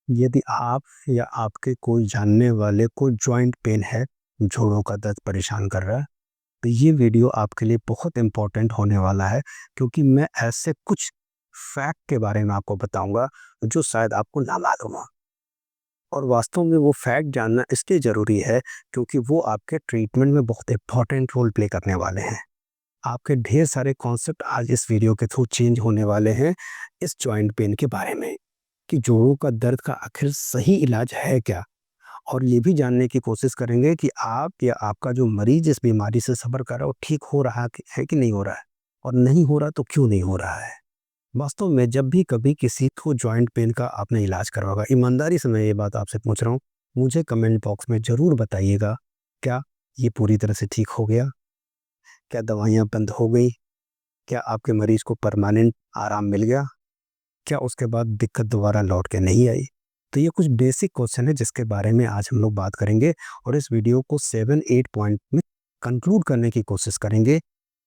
यदि आप या आपके कोई जानने वाले को जॉइंट पेन है, जोड़ों का दर्द परेशान कर रहा है, तो ये वीडियो आपके लिए बहुत इम्पोर्टेंट होने वाला है, क्योंकि मैं ऐसे कुछ फैक्ट के बारे में आपको बताऊंगा जो शायद आपको ना मालूम हो। और वास्तव में वो फैक्ट जानना इसलिए ज़रूरी है क्योंकि वो आपके ट्रीटमेंट में बहुत इम्पोर्टेंट रोल प्ले करने वाले हैं। आपके ढेर सारे कॉन्सेप्ट आज इस वीडियो के थ्रू चेंज होने वाले हैं इस जॉइंट पेन के बारे में, कि जोड़ों का दर्द का आखिर सही इलाज है क्या। और ये भी जानने की कोशिश करेंगे कि आप या आपका जो मरीज इस बीमारी से सफ़र कर रहा है वो ठीक हो रहा है कि नहीं हो रहा है, और नहीं हो रहा तो क्यों नहीं हो रहा है। वास्तव में जब भी कभी किसी को जॉइंट पेन का आपने इलाज करवागा, ईमानदारी से मैं ये बात आपसे पूछ रहा हूँ, मुझे कमेंट बॉक्स में ज़रूर बताइएगा, क्या ये पूरी तरह से ठीक हो गया? क्या दवाइयाँ बंद हो गई? क्या आपके मरीज को परमानेंट आराम मिल गया? क्या उसके बाद दिक्कत दोबारा लौट के नहीं आई? तो ये कुछ बेसिक क्वेश्चन है जिसके बारे में आज हम लोग बात करेंगे, और इस वीडियो को 7-8 पॉइंट में कंक्लूड करने की कोशिश करेंगे।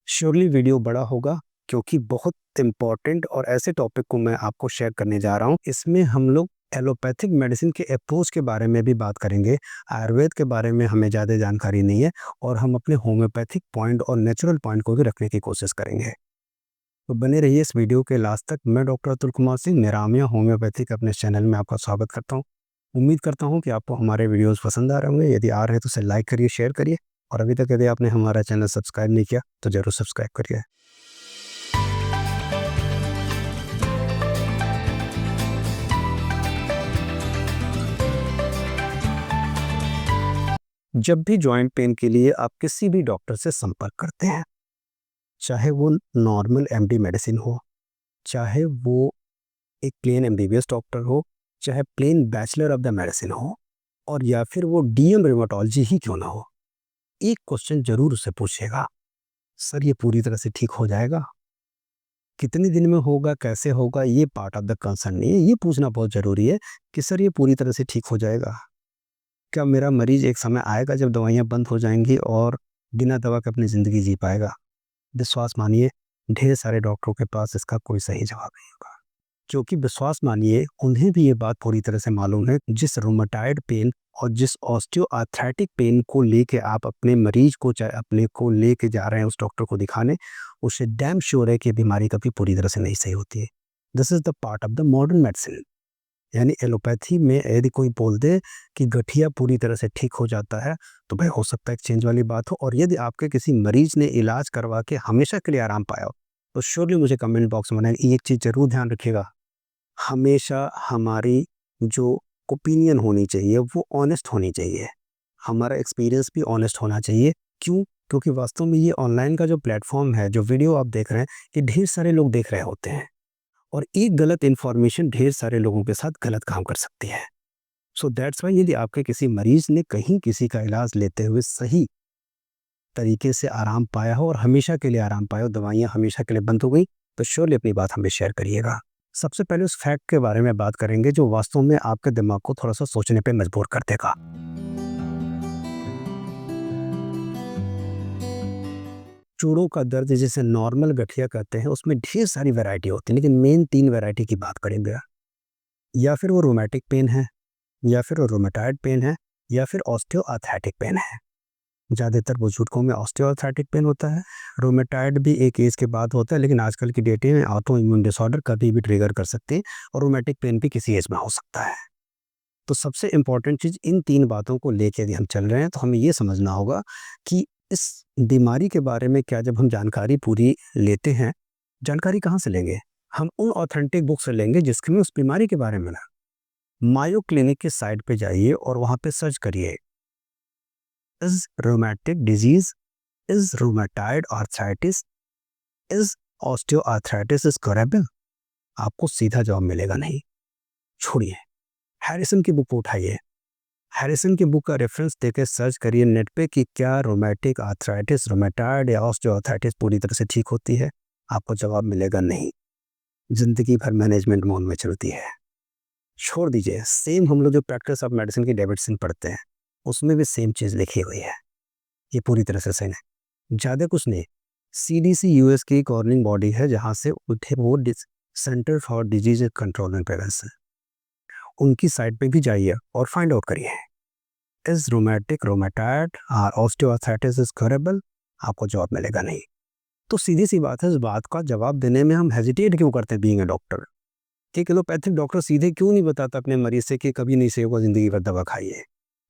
श्योरली वीडियो बड़ा होगा, क्योंकि बहुत इम्पोर्टेंट और ऐसे टॉपिक को मैं आपको शेयर करने जा रहा हूँ। इसमें हम लोग एलोपैथिक मेडिसिन के अप्रोच के बारे में भी बात करेंगे। आयुर्वेद के बारे में हमें ज़्यादा जानकारी नहीं है, और हम अपने होम्योपैथिक पॉइंट और नेचुरल पॉइंट को भी रखने की कोशिश करेंगे। तो बने रहिए इस वीडियो के लास्ट तक। मैं डॉक्टर अतुल कुमार सिंह, निरामिया होम्योपैथिक अपने चैनल में आपका स्वागत करता हूँ। उम्मीद करता हूँ कि आपको हमारे वीडियोस पसंद आ रहे होंगे। यदि आ रहे हैं तो इसे लाइक करिए, शेयर करिए, और अभी तक यदि आपने हमारा चैनल सब्सक्राइब नहीं किया तो ज़रूर सब्सक्राइब करिए। जब भी जॉइंट पेन के लिए आप किसी भी डॉक्टर से संपर्क करते हैं, चाहे वो नॉर्मल एमडी मेडिसिन हो, चाहे वो एक प्लेन एमबीबीएस डॉक्टर हो, चाहे plain bachelor of the medicine हो, और या फिर वो डीएम रिमेटोलॉजी ही क्यों ना हो, एक क्वेश्चन जरूर उससे पूछेगा, सर ये पूरी तरह से ठीक हो जाएगा? कितने दिन में होगा, कैसे होगा, ये पार्ट ऑफ द कंसर्न नहीं है। ये पूछना बहुत ज़रूरी है कि सर ये पूरी तरह से ठीक हो जाएगा? क्या मेरा मरीज एक समय आएगा जब दवाइयाँ बंद हो जाएंगी और बिना दवा के अपनी ज़िंदगी जी पाएगा? विश्वास मानिए, ढेर सारे डॉक्टरों के पास इसका कोई सही जवाब नहीं होगा। क्योंकि विश्वास मानिए, उन्हें भी ये बात पूरी तरह से मालूम है, जिस रूमेटाइड पेन और जिस ऑस्टियोआर्थराइटिक पेन को लेके आप अपने मरीज को, चाहे अपने को लेके जा रहे हैं उस डॉक्टर को दिखाने, उसे डैम श्योर है कि बीमारी कभी पूरी तरह से नहीं सही होती है। This is the part of the modern medicine. यानी एलोपैथी में यदि कोई बोल दे कि गठिया पूरी तरह से ठीक हो जाता है, तो भाई हो सकता है एक चेंज वाली बात हो। और यदि आपके किसी मरीज ने इलाज करवा के हमेशा के लिए आराम पाया हो, तो श्योरली मुझे कमेंट बॉक्स में बनाएं। एक चीज़ जरूर ध्यान रखिएगा, हमेशा हमारी जो ओपिनियन होनी चाहिए वो ऑनेस्ट होनी चाहिए। हमारा एक्सपीरियंस भी ऑनेस्ट होना चाहिए। क्यों? क्योंकि वास्तव में ये ऑनलाइन का जो प्लेटफॉर्म है, जो वीडियो आप देख रहे हैं, ये ढेर सारे लोग देख रहे होते हैं, और एक गलत इन्फॉर्मेशन ढेर सारे लोगों के साथ गलत काम कर सकती है। सो दैट्स वाई, यदि आपके किसी मरीज ने कहीं किसी का इलाज लेते हुए सही तरीके से आराम पाया हो और हमेशा के लिए आराम पाया हो, दवाइयाँ हमेशा के लिए बंद हो गई, तो श्योरली अपनी बात हमें शेयर करिएगा। सबसे पहले उस फैक्ट के बारे में बात करेंगे जो वास्तव में आपके दिमाग को थोड़ा सा सोचने पे मजबूर कर देगा। जोड़ों का दर्द जिसे नॉर्मल गठिया कहते हैं, उसमें ढेर सारी वैरायटी होती है, लेकिन मेन 3 वैरायटी की बात करेंगे। या फिर वो रोमैटिक पेन है, या फिर वो रोमेटाइड पेन है, या फिर ऑस्टियोआर्थराइटिक पेन है। ज़्यादातर बुजुर्गों में ऑस्टियोआर्थराइटिक पेन होता है। रोमेटाइड भी एक एज के बाद होता है, लेकिन आजकल की डेट में ऑटो इम्यून डिसऑर्डर कभी भी ट्रिगर कर सकते हैं, और रोमेटिक पेन भी किसी एज में हो सकता है। तो सबसे इम्पॉर्टेंट चीज़, इन 3 बातों को लेके यदि हम चल रहे हैं तो हमें ये समझना होगा कि इस बीमारी के बारे में क्या, जब हम जानकारी पूरी लेते हैं, जानकारी कहाँ से लेंगे? हम उन ऑथेंटिक बुक से लेंगे जिसमें उस बीमारी के बारे में ना। मायो क्लिनिक के साइट पे जाइए और वहाँ पे सर्च करिए, is rheumatic disease, is rheumatoid arthritis, is osteoarthritis is curable? आपको सीधा जवाब मिलेगा नहीं। छोड़िए, हैरिसन की बुक को उठाइए, हैरिसन की बुक का रेफरेंस देकर सर्च करिए नेट पे कि क्या रोमैटिक आर्थराइटिस, रोमेटाइड या ऑस्टियोआर्थराइटिस पूरी तरह से ठीक होती है। आपको जवाब मिलेगा नहीं। जिंदगी भर मैनेजमेंट मोड में चलती है। छोड़ दीजिए, सेम हम लोग जो प्रैक्टिस ऑफ मेडिसिन की डेविडसन पढ़ते हैं, उसमें भी सेम चीज़ लिखी हुई है। ये पूरी तरह से सही है, ज़्यादा कुछ नहीं। सीडीसी यूएस की गवर्निंग बॉडी है, जहाँ से उठे वो centre for disease control and prevention, उनकी साइट पे भी जाइए और फाइंड आउट करिए इज रोमेटिक रोमेटाइड और ऑस्टियोआर्थराइटिस इज क्योरेबल, आपको जवाब मिलेगा नहीं। तो सीधी सी बात है, इस बात का जवाब देने में हम हेजिटेट क्यों करते हैं बीइंग अ डॉक्टर? कि एलोपैथिक डॉक्टर सीधे क्यों नहीं बताता अपने मरीज से कि कभी नहीं सही होगा ज़िंदगी भर दवा खाइए?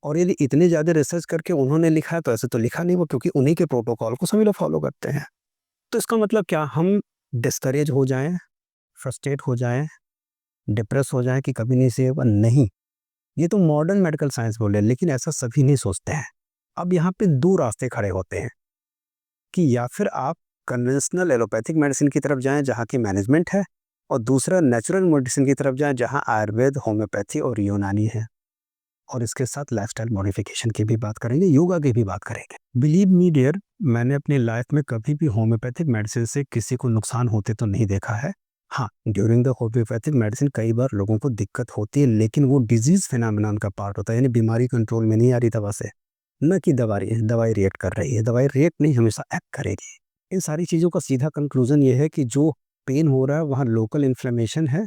और यदि इतने ज़्यादा रिसर्च करके उन्होंने लिखा है तो ऐसे तो लिखा नहीं वो, क्योंकि उन्हीं के प्रोटोकॉल को सभी लोग फॉलो करते हैं। तो इसका मतलब क्या, हम डिस्करेज हो जाएँ, फ्रस्ट्रेट हो जाएँ, डिप्रेस हो जाएँ कि कभी नहीं सही होगा? नहीं, ये तो मॉडर्न मेडिकल साइंस बोले, लेकिन ऐसा सभी नहीं सोचते हैं। अब यहाँ पे 2 रास्ते खड़े होते हैं कि या फिर आप कन्वेंशनल एलोपैथिक मेडिसिन की तरफ जाएँ जहाँ की मैनेजमेंट है, और दूसरा नेचुरल मेडिसिन की तरफ जाएँ जहाँ आयुर्वेद, होम्योपैथी और यूनानी है। और इसके साथ लाइफस्टाइल मॉडिफिकेशन की भी बात करेंगे, योगा की भी बात करेंगे। बिलीव मी डियर, मैंने अपनी लाइफ में कभी भी होम्योपैथिक मेडिसिन से किसी को नुकसान होते तो नहीं देखा है। हाँ, ड्यूरिंग द होम्योपैथिक मेडिसिन कई बार लोगों को दिक्कत होती है, लेकिन वो डिजीज फिनोमेनन का पार्ट होता है, यानी बीमारी कंट्रोल में नहीं आ रही दवा से, न कि दवाई रिएक्ट कर रही है। दवाई रिएक्ट नहीं, हमेशा एक्ट करेगी। इन सारी चीज़ों का सीधा कंक्लूजन ये है कि जो पेन हो रहा है वहाँ लोकल इन्फ्लेमेशन है,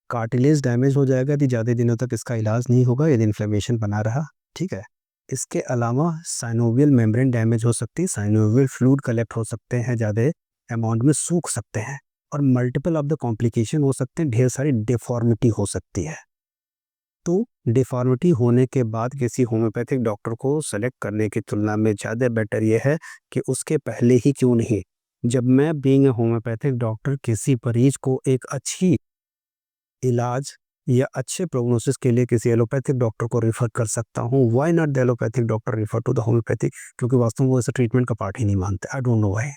कार्टिलेज डैमेज हो जाएगा यदि ज़्यादा दिनों तक इसका इलाज नहीं होगा, यदि इन्फ्लेमेशन बना रहा, ठीक है। इसके अलावा साइनोवियल मेम्ब्रेन डैमेज हो सकती है, साइनोवियल फ्लूइड कलेक्ट हो सकते हैं, ज़्यादा अमाउंट में सूख सकते हैं, और मल्टीपल ऑफ द कॉम्प्लिकेशन हो सकते हैं, ढेर सारी डिफॉर्मिटी हो सकती है। तो डिफॉर्मिटी होने के बाद किसी होम्योपैथिक डॉक्टर को सेलेक्ट करने की तुलना में ज़्यादा बेटर ये है कि उसके पहले ही क्यों नहीं, जब मैं बीइंग अ होम्योपैथिक डॉक्टर किसी मरीज को एक अच्छी इलाज या अच्छे प्रोग्नोसिस के लिए किसी एलोपैथिक डॉक्टर को रेफर कर सकता हूँ, why not the allopathic doctor refer to the homeopathic? क्योंकि वास्तव में वो ऐसा ट्रीटमेंट का पार्ट ही नहीं मानते। आई don't know why,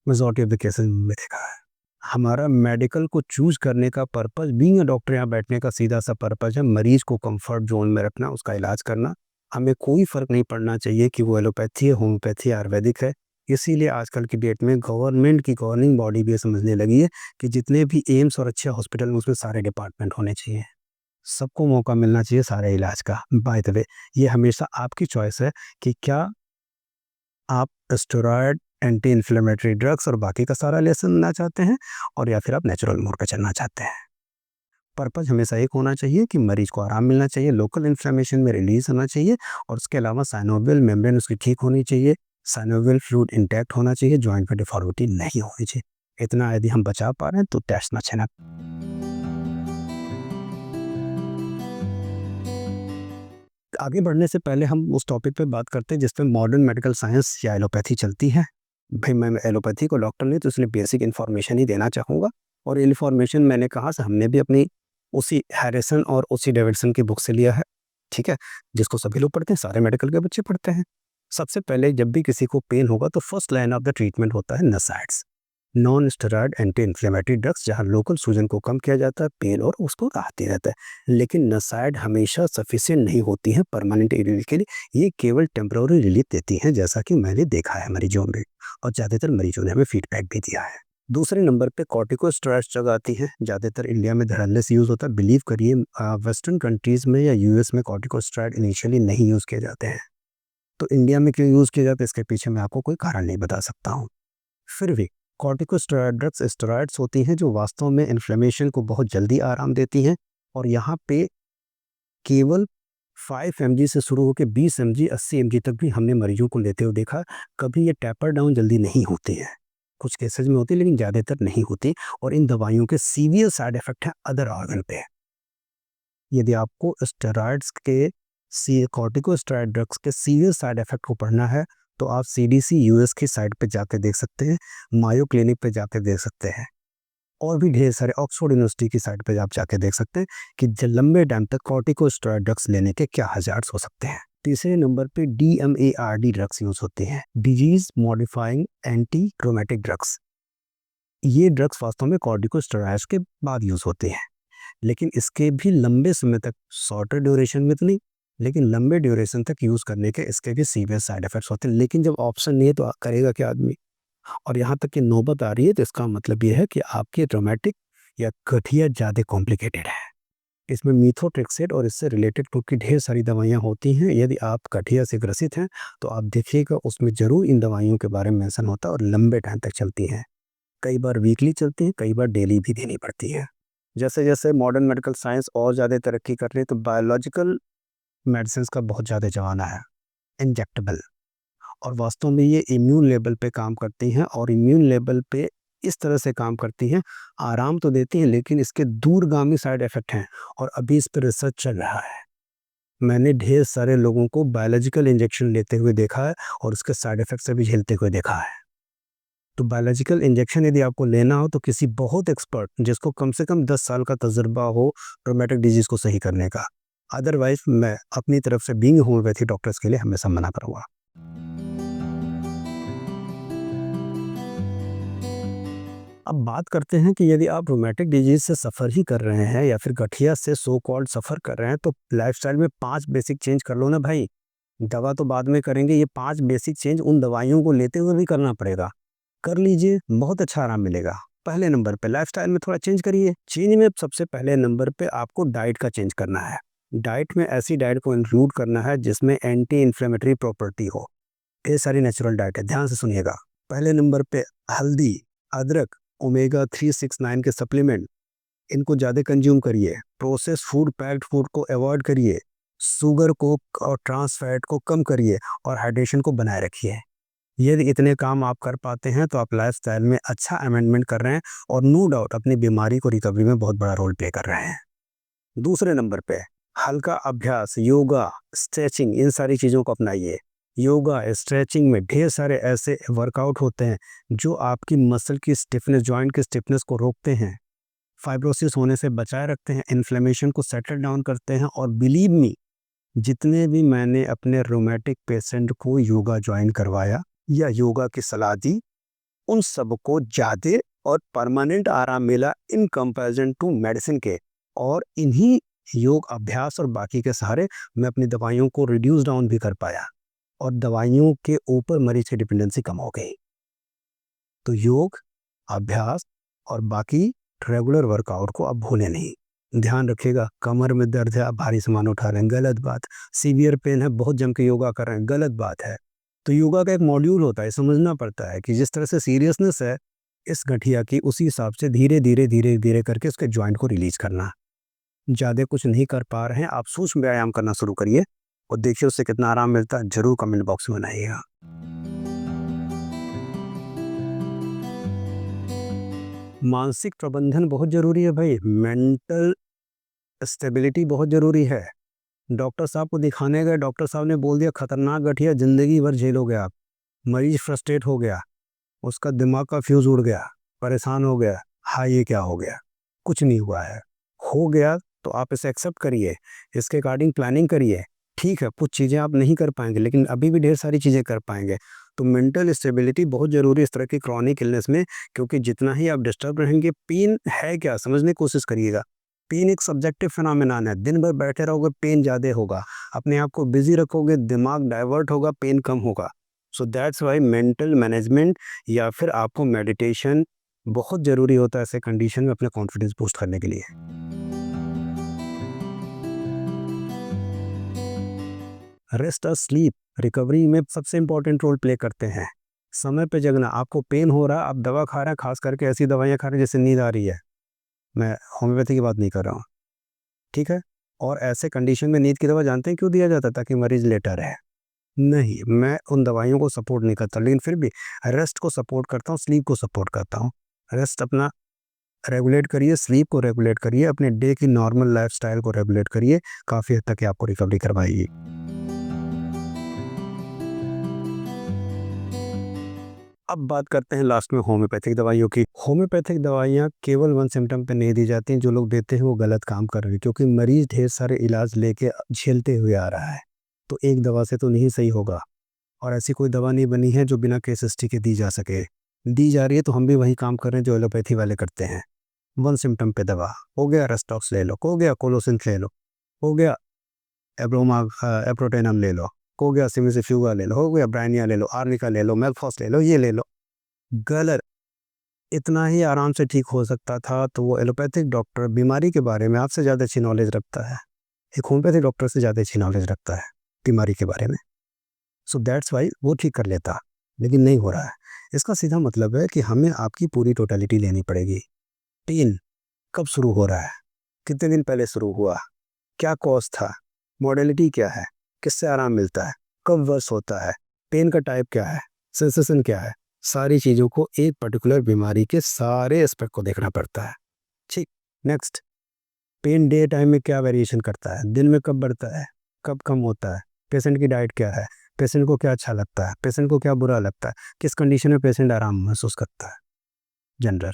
majority of the cases में देखा है। हमारा मेडिकल को चूज करने का पर्पज, बीइंग अ डॉक्टर यहाँ बैठने का सीधा सा पर्पज है मरीज को कंफर्ट जोन में रखना, उसका इलाज करना। हमें कोई फर्क नहीं पड़ना चाहिए कि वो एलोपैथी है, होम्योपैथी, आयुर्वेदिक है। इसीलिए आजकल की डेट में गवर्नमेंट की गवर्निंग बॉडी भी ये समझने लगी है कि जितने भी एम्स और अच्छे हॉस्पिटल में उसमें सारे डिपार्टमेंट होने चाहिए, सबको मौका मिलना चाहिए सारे इलाज का। बाय द वे, ये हमेशा आपकी चॉइस है कि क्या आप स्टेरॉयड, एंटी इन्फ्लेमेटरी ड्रग्स और बाकी का सारा लेना चाहते हैं, और या फिर आप नेचुरल मोड पे चलना चाहते हैं। पर्पज हमेशा एक होना चाहिए कि मरीज को आराम मिलना चाहिए, लोकल इन्फ्लेमेशन में रिलीज होना चाहिए, और उसके अलावा साइनोवियल मेम्ब्रेन उसकी ठीक होनी चाहिए, साइनोवियल फ्लूइड इंटैक्ट होना चाहिए, जॉइंट में डिफॉर्मिटी नहीं होनी चाहिए। इतना यदि हम बचा पा रहे हैं तो टेस्ट ना छेना। आगे बढ़ने से पहले हम उस टॉपिक पे बात करते हैं जिस पे मॉडर्न मेडिकल साइंस या एलोपैथी चलती है। भाई मैं एलोपैथी को डॉक्टर नहीं, तो इसलिए बेसिक इन्फॉर्मेशन ही देना चाहूँगा, और इन्फॉर्मेशन मैंने कहा से हमने भी अपनी उसी हैरिसन और उसी डेविडसन की बुक से लिया है, ठीक है, जिसको सभी लोग पढ़ते हैं, सारे मेडिकल के बच्चे पढ़ते हैं। सबसे पहले जब भी किसी को पेन होगा तो first line of the treatment होता है NSAIDs, non steroid anti inflammatory drugs, जहाँ लोकल सूजन को कम किया जाता है, पेन और उसको राहत दिया जाता है। लेकिन नसाइड हमेशा सफिशिएंट नहीं होती हैं परमानेंट रिलीफ के लिए, ये केवल टेम्पररी रिलीफ देती हैं, जैसा कि मैंने देखा है मरीजों में, और ज़्यादातर मरीजों ने हमें फीडबैक भी दिया है। दूसरे नंबर पे कॉर्टिकोस्टेरॉइड्स जगह आती हैं, ज़्यादातर इंडिया में धड़ल्ले यूज़ होता है। बिलीव करिए वेस्टर्न कंट्रीज़ में या यूएस में कॉर्टिकोस्टेरॉइड इनिशियली नहीं यूज़ किए जाते हैं। तो इंडिया में क्यों यूज़ किए जाते हैं, इसके पीछे मैं आपको कोई कारण नहीं बता सकता हूँ। फिर भी कॉर्टिकोस्टेरॉइड ड्रग्स स्टेरॉइड्स होती हैं जो वास्तव में इन्फ्लेमेशन को बहुत जल्दी आराम देती हैं, और यहाँ पे केवल 5 mg से शुरू होकर 20 mg 80 mg तक भी हमने मरीजों को लेते हुए देखा। कभी ये टैपर डाउन जल्दी नहीं होती है, कुछ केसेस में होती है लेकिन ज़्यादातर नहीं होती, और इन दवाइयों के सीवियर साइड इफेक्ट हैं अदर ऑर्गन पे। यदि आपको स्टेरॉइड्स के कॉर्टिकोस्टेरॉइड ड्रग्स के सीवियर साइड इफेक्ट को पढ़ना है तो आप सीडीसी यूएस की साइट पे जाके देख सकते हैं, मायो क्लिनिक पे जाके देख सकते हैं, और भी ढेर सारे ऑक्सफोर्ड यूनिवर्सिटी की साइट पे आप जाके देख सकते हैं कि लंबे टाइम तक कॉर्टिकोस्टेरॉइड ड्रग्स लेने के क्या हजार्ड्स हो सकते हैं। तीसरे नंबर पे डीएमएआरडी ड्रग्स यूज होते हैं, disease modifying anti rheumatic drugs. ये ड्रग्स वास्तव में कॉर्टिकोस्टेरॉइड्स के बाद यूज होते हैं, लेकिन इसके भी लंबे समय तक, शॉर्टर ड्यूरेशन में तो नहीं, लेकिन लंबे ड्यूरेशन तक यूज करने के इसके भी सीवियर साइड इफेक्ट्स होते हैं। लेकिन जब ऑप्शन नहीं है तो करेगा क्या आदमी, और यहाँ तक कि नौबत आ रही है तो इसका मतलब ये है कि आपकी रोमेटिक या गठिया ज़्यादा कॉम्प्लिकेटेड है। इसमें मीथोट्रेक्सेट और इससे रिलेटेड खुद की ढेर सारी दवाइयाँ होती हैं। यदि आप गठिया से ग्रसित हैं तो आप देखिएगा उसमें ज़रूर इन दवाइयों के बारे में मेंशन होता है, और लंबे टाइम तक चलती हैं। कई बार वीकली चलती हैं, कई बार डेली भी देनी पड़ती है। जैसे जैसे मॉडर्न मेडिकल साइंस और ज़्यादा तरक्की कर रही है तो बायोलॉजिकल मेडिसिन का बहुत ज़्यादा ज़माना है, इंजेक्टेबल। और वास्तव में ये इम्यून लेवल पे काम करती हैं और इम्यून लेवल पे इस तरह से काम करती हैं, आराम तो देती हैं लेकिन इसके दूरगामी साइड इफ़ेक्ट हैं और अभी इस पे रिसर्च चल रहा है। मैंने ढेर सारे लोगों को बायोलॉजिकल इंजेक्शन लेते हुए देखा है और उसके साइड इफ़ेक्ट से भी झेलते हुए देखा है। तो बायोलॉजिकल इंजेक्शन यदि आपको लेना हो तो किसी बहुत एक्सपर्ट जिसको कम से कम 10 साल का तजुर्बा हो रोमेटिक डिजीज़ को सही करने का। अदरवाइज़ मैं अपनी तरफ से बीइंग होम्योपैथी डॉक्टर्स के लिए हमेशा मना करूँगा। अब बात करते हैं कि यदि आप रोमेटिक डिजीज़ से सफ़र ही कर रहे हैं या फिर गठिया से सो कॉल्ड सफ़र कर रहे हैं तो लाइफ़स्टाइल में 5 बेसिक चेंज कर लो ना भाई। दवा तो बाद में करेंगे, ये 5 बेसिक चेंज उन दवाइयों को लेते हुए भी करना पड़ेगा। कर लीजिए, बहुत अच्छा आराम मिलेगा। पहले नंबर पे लाइफ़स्टाइल में थोड़ा चेंज करिए। चेंज में सबसे पहले नंबर पे आपको डाइट का चेंज करना है। डाइट में ऐसी डाइट को इंक्लूड करना है जिसमें एंटी इन्फ्लेमेटरी प्रॉपर्टी हो। ये सारी नेचुरल डाइट है, ध्यान से सुनिएगा। पहले नंबर पे हल्दी, अदरक, ओमेगा 3, 6, 9 के सप्लीमेंट, इनको ज़्यादा कंज्यूम करिए। प्रोसेस्ड फूड, पैक्ड फूड को अवॉइड करिए। शुगर को और ट्रांस फैट को कम करिए और हाइड्रेशन को बनाए रखिए। यदि इतने काम आप कर पाते हैं तो आप लाइफ़स्टाइल में अच्छा अमेंडमेंट कर रहे हैं और नो डाउट अपनी बीमारी को रिकवरी में बहुत बड़ा रोल प्ले कर रहे हैं। दूसरे नंबर पे हल्का अभ्यास, योगा, स्ट्रेचिंग, इन सारी चीज़ों को अपनाइए। योगा, स्ट्रेचिंग में ढेर सारे ऐसे वर्कआउट होते हैं जो आपकी मसल की स्टिफनेस, जॉइंट की स्टिफनेस को रोकते हैं, फाइब्रोसिस होने से बचाए रखते हैं, इन्फ्लेमेशन को सेटल डाउन करते हैं। और बिलीव मी, जितने भी मैंने अपने रोमेटिक पेशेंट को योगा ज्वाइन करवाया या योगा की सलाह दी, उन सबको ज़्यादा और परमानेंट आराम मिला इन कंपैरिजन टू मेडिसिन के। और इन्हीं योग अभ्यास और बाकी के सहारे मैं अपनी दवाइयों को रिड्यूस डाउन भी कर पाया और दवाइयों के ऊपर मरीज की डिपेंडेंसी कम हो गई। तो योग, अभ्यास और बाकी रेगुलर वर्कआउट को अब भूलें नहीं। ध्यान रखिएगा, कमर में दर्द है, आप भारी सामान उठा रहे हैं, गलत बात। सीवियर पेन है, बहुत जम के योगा कर रहे हैं, गलत बात है। तो योगा का एक मॉड्यूल होता है, समझना पड़ता है कि जिस तरह से सीरियसनेस है इस गठिया की, उसी हिसाब से धीरे धीरे धीरे धीरे करके उसके जॉइंट को रिलीज करना। ज़्यादा कुछ नहीं कर पा रहे हैं, आप सूक्ष्म व्यायाम करना शुरू करिए और देखिए उससे कितना आराम मिलता है। जरूर कमेंट बॉक्स में बनाइएगा। मानसिक प्रबंधन बहुत ज़रूरी है भाई, मेंटल स्टेबिलिटी बहुत ज़रूरी है। डॉक्टर साहब को दिखाने गए, डॉक्टर साहब ने बोल दिया खतरनाक गठिया, ज़िंदगी भर झेलोगे आप। मरीज फ्रस्ट्रेट हो गया, उसका दिमाग का फ्यूज़ उड़ गया, परेशान हो गया, हाँ ये क्या हो गया? कुछ नहीं हुआ है। हो गया तो आप इसे एक्सेप्ट करिए, इसके अकॉर्डिंग प्लानिंग करिए। ठीक है, कुछ चीज़ें आप नहीं कर पाएँगे लेकिन अभी भी ढेर सारी चीज़ें कर पाएँगे। तो मेंटल स्टेबिलिटी बहुत ज़रूरी है इस तरह की क्रॉनिक इलनेस में, क्योंकि जितना ही आप डिस्टर्ब रहेंगे, पेन है क्या समझने की कोशिश करिएगा। पेन एक सब्जेक्टिव फिनोमेनन है, दिन भर बैठे रहोगे पेन ज़्यादा होगा, अपने आप को बिज़ी रखोगे दिमाग डाइवर्ट होगा, पेन कम होगा। So that's why mental management या फिर आपको मेडिटेशन बहुत ज़रूरी होता है ऐसे कंडीशन में अपने कॉन्फिडेंस बूस्ट करने के लिए। रेस्ट और स्लीप रिकवरी में सबसे इंपॉर्टेंट रोल प्ले करते हैं। समय पे जगना, आपको पेन हो रहा है, आप दवा खा रहे हैं, खास करके ऐसी दवाइयाँ खा रहे हैं जैसे नींद आ रही है, मैं होम्योपैथी की बात नहीं कर रहा हूँ, ठीक है। और ऐसे कंडीशन में नींद की दवा जानते हैं क्यों दिया जाता है? ताकि मरीज लेटा रहे। नहीं, मैं उन दवाइयों को सपोर्ट नहीं करता, लेकिन फिर भी रेस्ट को सपोर्ट करता हूँ, स्लीप को सपोर्ट करता हूँ। रेस्ट अपना रेगुलेट करिए, स्लीप को रेगुलेट करिए, अपने डे की नॉर्मल लाइफस्टाइल को रेगुलेट करिए, काफ़ी हद तक ये आपको रिकवरी करवाएगी। अब बात करते हैं लास्ट में होम्योपैथिक दवाइयों की। होम्योपैथिक दवाइयाँ केवल वन सिम्टम पे नहीं दी जाती हैं, जो लोग देते हैं वो गलत काम कर रहे हैं, क्योंकि मरीज ढेर सारे इलाज लेके झेलते हुए आ रहा है। तो एक दवा से तो नहीं सही होगा और ऐसी कोई दवा नहीं बनी है जो बिना केस हिस्ट्री के दी जा सके। दी जा रही है तो हम भी वही काम कर रहे हैं जो एलोपैथी वाले करते हैं। वन सिम्पटम पे दवा, हो गया रेस्टॉक्स ले लो, हो गया कोलोसिन ले लो, हो गया एब्रोमा एप्रोटेनम ले लो, हो गया सिमिसिफ्यूगा ले लो, हो गया ब्राइनिया ले लो, आर्निका ले लो, मेल्फॉस ले लो, ये ले लो। गलत। इतना ही आराम से ठीक हो सकता था तो वो एलोपैथिक डॉक्टर बीमारी के बारे में आपसे ज़्यादा अच्छी नॉलेज रखता है, एक होम्योपैथिक डॉक्टर से ज़्यादा अच्छी नॉलेज रखता है बीमारी के बारे में। सो दैट्स वाई वो ठीक कर लेता, लेकिन नहीं हो रहा है। इसका सीधा मतलब है कि हमें आपकी पूरी टोटलिटी लेनी पड़ेगी। पेन, कब शुरू हो रहा है, कितने दिन पहले शुरू हुआ, क्या कॉज था, मॉडलिटी क्या है, किससे आराम मिलता है, कब वर्स होता है, पेन का टाइप क्या है, सेंसेशन क्या है, सारी चीज़ों को एक पर्टिकुलर बीमारी के सारे एस्पेक्ट को देखना पड़ता है। ठीक। नेक्स्ट, पेन डे टाइम में क्या वेरिएशन करता है, दिन में कब बढ़ता है, कब कम होता है, पेशेंट की डाइट क्या है, पेशेंट को क्या अच्छा लगता है, पेशेंट को क्या बुरा लगता है, किस कंडीशन में पेशेंट आराम महसूस करता है। जनरल,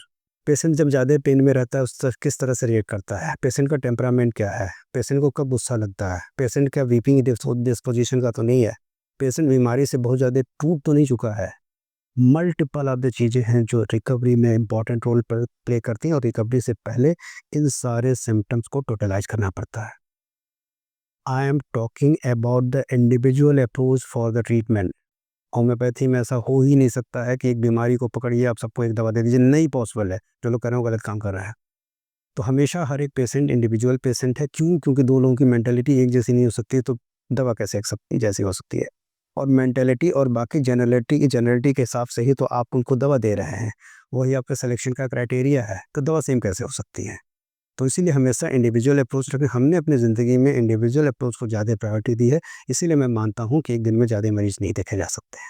पेशेंट जब ज़्यादा पेन में रहता है उस किस तरह से रिएक्ट करता है, पेशेंट का टेम्परामेंट क्या है, पेशेंट को कब गुस्सा लगता है, पेशेंट क्या वीपिंग डिस्पोजिशन का तो नहीं है, पेशेंट बीमारी से बहुत ज़्यादा टूट तो नहीं चुका है। मल्टीपल ऑफ द चीज़ें हैं जो रिकवरी में इंपॉर्टेंट रोल प्ले करती हैं, और रिकवरी से पहले इन सारे सिम्टम्स को टोटलाइज करना पड़ता है। I am talking about the individual approach for the treatment. Homeopathy में ऐसा हो ही नहीं सकता है कि एक बीमारी को पकड़िए आप सबको एक दवा दे दीजिए, नहीं पॉसिबल है। जो लोग कर रहे हैं वो गलत काम कर रहे हैं। तो हमेशा हर एक पेशेंट इंडिविजुअल पेशेंट है। क्यों? क्योंकि दो लोगों की मेंटालिटी एक जैसी नहीं हो सकती, तो दवा कैसे एक सबकी जैसी हो सकती है। और मेंटालिटी और बाकी जनरलिटी के हिसाब से ही तो आप उनको दवा दे रहे हैं, वही आपका सिलेक्शन का क्राइटेरिया है, तो दवा सेम कैसे हो सकती है। तो इसीलिए हमेशा इंडिविजुअल अप्रोच रखें। हमने अपनी ज़िंदगी में इंडिविजुअल अप्रोच को ज़्यादा प्रायोरिटी दी है, इसीलिए मैं मानता हूँ कि एक दिन में ज़्यादा मरीज़ नहीं देखे जा सकते हैं।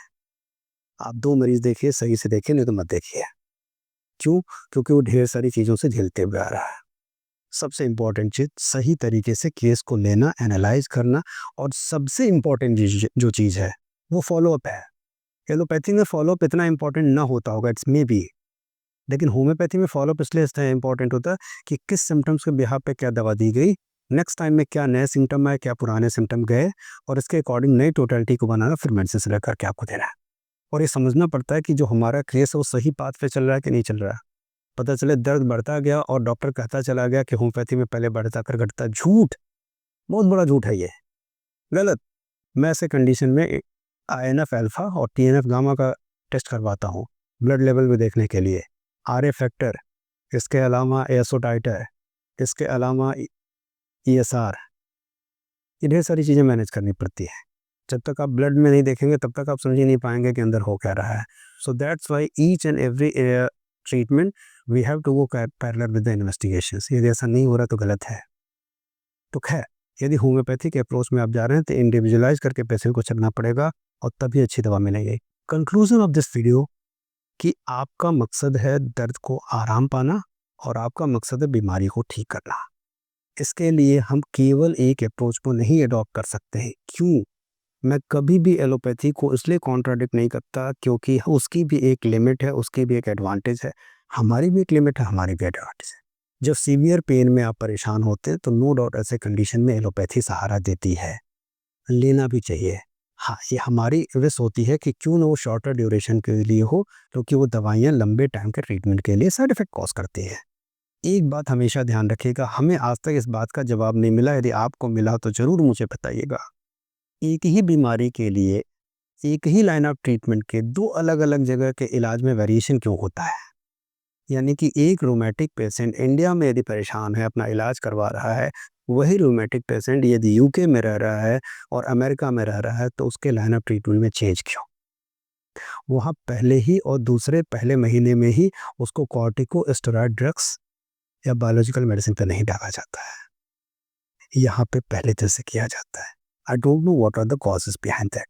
आप 2 मरीज़ देखिए, सही से देखिए, नहीं तो मत देखिए। क्यों? क्योंकि वो ढेर सारी चीज़ों से झेलते हुए आ रहा है। सबसे इम्पोर्टेंट चीज़ सही तरीके से केस को लेना, एनालाइज़ करना, और सबसे इम्पोर्टेंट जो चीज़ है, वो फ़ॉलो-अप है। एलोपैथी में फ़ॉलो-अप इतना इम्पोर्टेंट ना होता होगा, इट्स मेबी, लेकिन होम्योपैथी में फ़ॉलो-अप इसलिए इतना इम्पोर्टेंट होता है कि किस सिम्पटम्स के बिहाफ़ पे क्या दवा दी गई, नेक्स्ट टाइम में क्या नए सिम्पटम आए, क्या पुराने सिम्पटम गए, और इसके अकॉर्डिंग नई टोटलिटी को बनाना, फिर मेडिसिन सेलेक्ट करके आपको देना है। और ये समझना पड़ता है कि जो हमारा केस है वो सही पाथ पे चल रहा है कि नहीं चल रहा है। पता चले दर्द बढ़ता गया और डॉक्टर कहता चला गया कि होम्योपैथी में पहले बढ़ता कर घटता। झूठ, बहुत बड़ा झूठ है ये, गलत। मैं ऐसे कंडीशन में आईएनएफ अल्फा और टीएनएफ गामा का टेस्ट करवाता हूँ ब्लड लेवल में देखने के लिए, आरए फैक्टर, इसके अलावा एएसओ टाइटर, इसके अलावा ईएसआर, ये ढेर सारी चीज़ें मैनेज करनी पड़ती है। जब तक आप ब्लड में नहीं देखेंगे तब तक आप समझ ही नहीं पाएंगे कि अंदर हो क्या रहा है। So that's why each and every treatment we have to go parallel with the investigations. यदि ऐसा नहीं हो रहा तो गलत है। तो खैर, यदि होम्योपैथिक अप्रोच में आप जा रहे हैं तो इंडिविजुअलाइज करके पेशेंट को चलना पड़ेगा, और तभी अच्छी दवा मिलेगी। कंक्लूजन ऑफ दिस वीडियो, कि आपका मकसद है दर्द को आराम पाना, और आपका मकसद है बीमारी को ठीक करना। इसके लिए हम केवल एक अप्रोच को नहीं अडॉप्ट कर सकते हैं। क्यों? मैं कभी भी एलोपैथी को इसलिए कॉन्ट्राडिक्ट नहीं करता क्योंकि उसकी भी एक लिमिट है, उसकी भी एक एडवांटेज है। हमारी भी एक लिमिट है, हमारी भी एडवांटेज है। जब सीवियर पेन में आप परेशान होते हैं तो नो डाउट ऐसे कंडीशन में एलोपैथी सहारा देती है, लेना भी चाहिए। हाँ, ये हमारी विश होती है कि क्यों ना वो शॉर्टर ड्यूरेशन के लिए हो, क्योंकि वो दवाइयाँ लंबे टाइम के ट्रीटमेंट के लिए साइड इफेक्ट कॉज करती हैं। एक बात हमेशा ध्यान रखिएगा, हमें आज तक इस बात का जवाब नहीं मिला। यदि आपको मिला तो ज़रूर मुझे बताइएगा। एक ही बीमारी के लिए एक ही लाइन ऑफ ट्रीटमेंट के दो अलग-अलग जगह के इलाज में वेरिएशन क्यों होता है? यानी कि एक रूमेटिक पेशेंट इंडिया में यदि परेशान है, अपना इलाज करवा रहा है, वही रूमेटिक पेशेंट यदि यूके में रह रहा है और अमेरिका में रह रहा है, तो उसके लाइन ऑफ ट्रीटमेंट में चेंज क्यों? वहाँ पहले ही और दूसरे पहले महीने में ही उसको कॉर्टिकोस्टेरॉइड ड्रग्स या बायोलॉजिकल मेडिसिन पे नहीं डाला जाता है। यहाँ पे पहले जैसे किया जाता है। I don't know what are the causes behind that.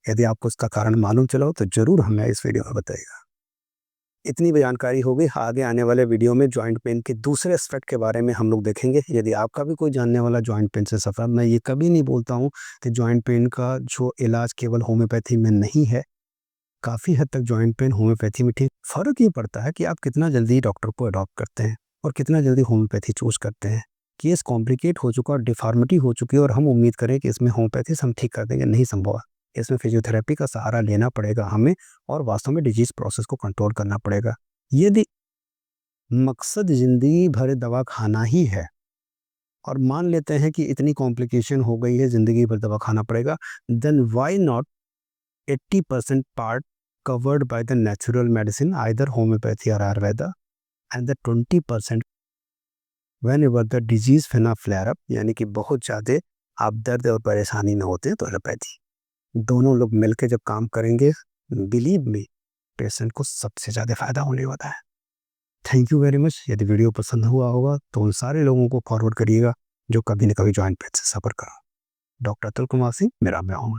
यदि आपको इसका कारण मालूम चला हो तो ज़रूर हमें इस वीडियो में बताइएगा। इतनी भी जानकारी हो गई। आगे आने वाले वीडियो में जॉइंट पेन के दूसरे एस्पेक्ट के बारे में हम लोग देखेंगे। यदि आपका भी कोई जानने वाला जॉइंट पेन से सफ़र, मैं ये कभी नहीं बोलता हूँ कि जॉइंट पेन का जो इलाज केवल होम्योपैथी में नहीं है। काफ़ी हद तक जॉइंट पेन होम्योपैथी में ठीक, फ़र्क ये पड़ता है कि आप कितना जल्दी डॉक्टर को अडॉप्ट करते हैं और कितना जल्दी होम्योपैथी चूज़ करते हैं। केस कॉम्प्लिकेट हो चुका और डिफ़ॉर्मिटी हो चुकी है और हम उम्मीद करें कि इसमें होम्योपैथी से हम ठीक कर देंगे, नहीं संभव है। इसमें फिजियोथेरेपी का सहारा लेना पड़ेगा हमें, और वास्तव में डिजीज़ प्रोसेस को कंट्रोल करना पड़ेगा। यदि मकसद ज़िंदगी भर दवा खाना ही है, और मान लेते हैं कि इतनी कॉम्प्लिकेशन हो गई है, ज़िंदगी भर दवा खाना पड़ेगा, then why not 80% part covered by the natural medicine, either homeopathy or Ayurveda, and the 20% whenever the disease फिर flare up, यानी कि बहुत ज़्यादा आप दर्द और परेशानी में होते हैं तो एलोपैथी। दोनों लोग मिलकर जब काम करेंगे, बिलीव मी, पेशेंट को सबसे ज़्यादा फायदा होने वाला है। Thank you very much. यदि वीडियो पसंद हुआ होगा तो उन सारे लोगों को फॉरवर्ड करिएगा जो कभी न कभी जॉइंट पेन से सफ़र कर रहा। डॉक्टर अतुल कुमार सिंह, मेरा मैं हूँ।